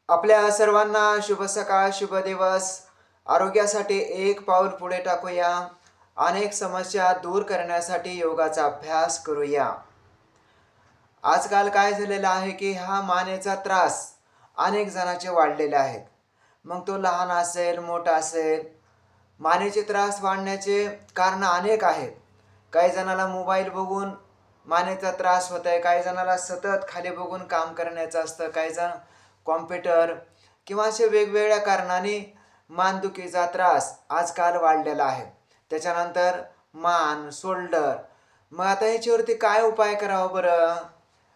आपल्या सर्वांना शुभ सकाळ, शुभ दिवस. आरोग्यासाठी एक पाऊल पुढे टाकूया. अनेक समस्या दूर करण्यासाठी योगाचा अभ्यास करूया. आजकाल काय झालेलं आहे की हा मानेचा त्रास अनेक जणांचे वाढलेले आहेत. मग तो लहान असेल, मोठा असेल. मानेचे त्रास वाढण्याचे कारण अनेक आहेत. काही जणाला मोबाईल बघून मानेचा त्रास होत आहे, काही जणाला सतत खाली बघून काम करण्याचं असतं, काही जण कॉम्प्युटर किंवा असे वेगवेगळ्या कारणाने मानदुखीचा त्रास आजकाल वाढलेला आहे. त्याच्यानंतर मान, शोल्डर. मग आता ह्याच्यावरती काय उपाय करावा बरं?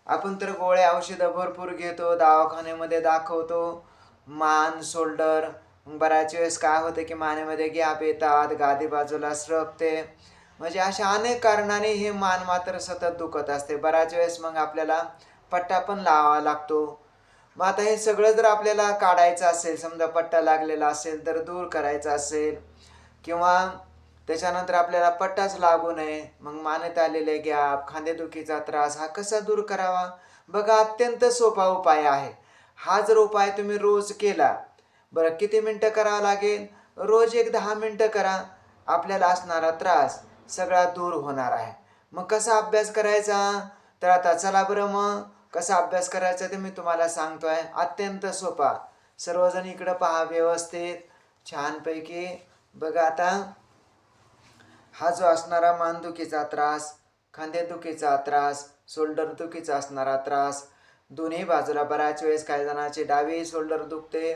आपण तर गोळ्या औषधं भरपूर घेतो, दवाखान्यामध्ये दाखवतो. मान, शोल्डर. मग बऱ्याच वेळेस काय होतं की मानेमध्ये गॅप येतात, गादी बाजूला सरकते. म्हणजे अशा अनेक कारणाने हे मान मात्र सतत दुखत असते. बऱ्याच वेळेस मग आपल्याला पट्टा पण लावावा लागतो. मग आता हे सगळं जर आपल्याला काढायचं असेल, समजा पट्टा लागलेला असेल तर दूर करायचा असेल किंवा त्याच्यानंतर आपल्याला पट्टाच लागू नये, मग मानेत आलेले गॅप, खांदेदुखीचा त्रास हा कसा दूर करावा? बघा, अत्यंत सोपा उपाय आहे. हा जर उपाय तुम्ही रोज केला, बरं किती मिनटं करावं लागेल? रोज एक 10 मिनटं करा. आपल्याला असणारा त्रास सगळा दूर होणार आहे. मग कसा अभ्यास करायचा? तर आता चला बरं मग कसा अभ्यास करायचा ते मी तुम्हाला सांगतोय. अत्यंत सोपा. सर्वजण इकडं पहा व्यवस्थित, छानपैकी. बघा आता, हा जो असणारा मानदुखीचा त्रास, खांदेदुखीचा त्रास, शोल्डर दुखीचा असणारा त्रास, दोन्ही बाजूला बऱ्याच वेळेस काही जणांची डावी शोल्डर दुखते,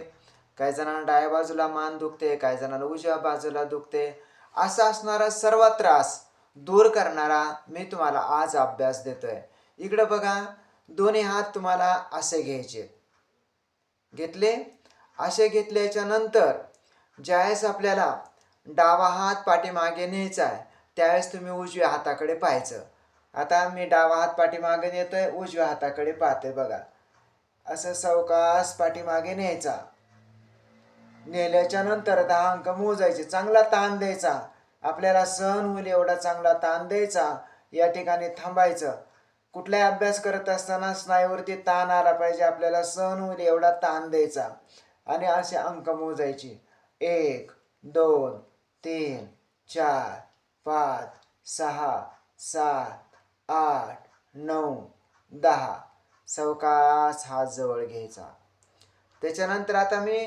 काही जणांना डाव्या बाजूला मान दुखते, काही जणांना उजव्या बाजूला दुखते. असा असणारा सर्व त्रास दूर करणारा मी तुम्हाला आज अभ्यास देतोय. इकडं बघा, दोन्ही हात तुम्हाला असे घ्यायचे. घेतले? असे घेतल्याच्या नंतर ज्यावेळेस आपल्याला डावा हात पाठीमागे न्यायचा आहे, त्यावेळेस तुम्ही उजव्या हाताकडे पाहायचं. आता मी डावा हात पाठीमागे नेतोय, उजव्या हाताकडे पाहते बघा. असं सावकाश पाठीमागे न्यायचा. नेल्याच्या नंतर 10 अंक मोजायचे. चांगला ताण द्यायचा. आपल्याला सहन होईल एवढा चांगला ताण द्यायचा. या ठिकाणी थांबायचं. कुठलाही अभ्यास करत असताना स्नायूवरती ताण आला पाहिजे. आपल्याला सहन होईल एवढा ताण द्यायचा आणि असे अंक मोजायचे. 1, 2, 3, 4, 5, 6, 7, 8, 9, 10. सावकाश हात जवळ घ्यायचा. त्याच्यानंतर आता मी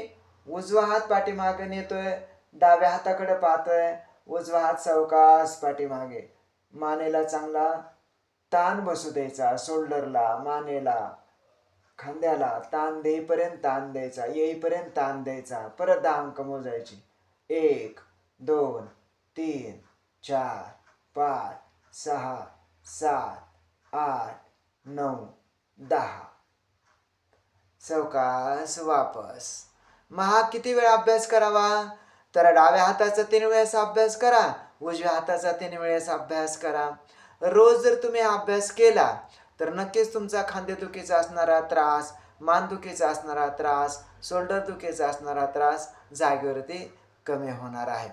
उजवा हात पाठीमागे नेतोय, डाव्या हाताकडे पाहतोय. उजवा हात सावकाश पाठीमागे. मानेला चांगला ताण बसू द्यायचा. शोल्डरला, मानेला, खांद्याला ताण देईपर्यंत ताण द्यायचा, येईपर्यंत ताण द्यायचा. परत 10 अंक मोजायचे. 1, 2, 3, 4, 5, 6, 7, 8, 9, 10. सावकाश वापस. मग हा किती वेळ अभ्यास करावा? तर डाव्या हाताचा 3 वेळेस अभ्यास करा, उजव्या हाताचा 3 वेळेस अभ्यास करा. रोज जर तुम्ही अभ्यास केला तर नक्कीच तुमचा खांदेदुखीचा असणारा त्रास, मानदुखीचा असणारा त्रास, शोल्डर दुखीचा असणारा त्रास जागेवरती कमी होणार आहे.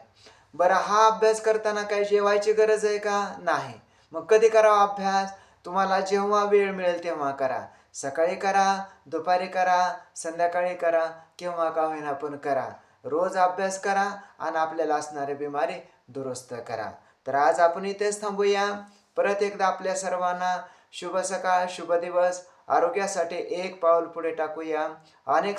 बरं, हा अभ्यास करताना काही जेवायची गरज आहे का? नाही. मग कधी करावा अभ्यास? तुम्हाला जेव्हा वेळ मिळेल तेव्हा करा. सकाळी करा, दुपारी करा, संध्याकाळी करा, केव्हा का होईना पण करा. रोज अभ्यास करा आणि आपल्याला असणारी बिमारी दुरुस्त करा. तर आज आपण इथेच थांबूया. परत एकदा आपल्या सर्वांना शुभ सकाळ, शुभ दिवस. आरोग्यासाठी एक पाऊल पुढे टाकूया. अनेक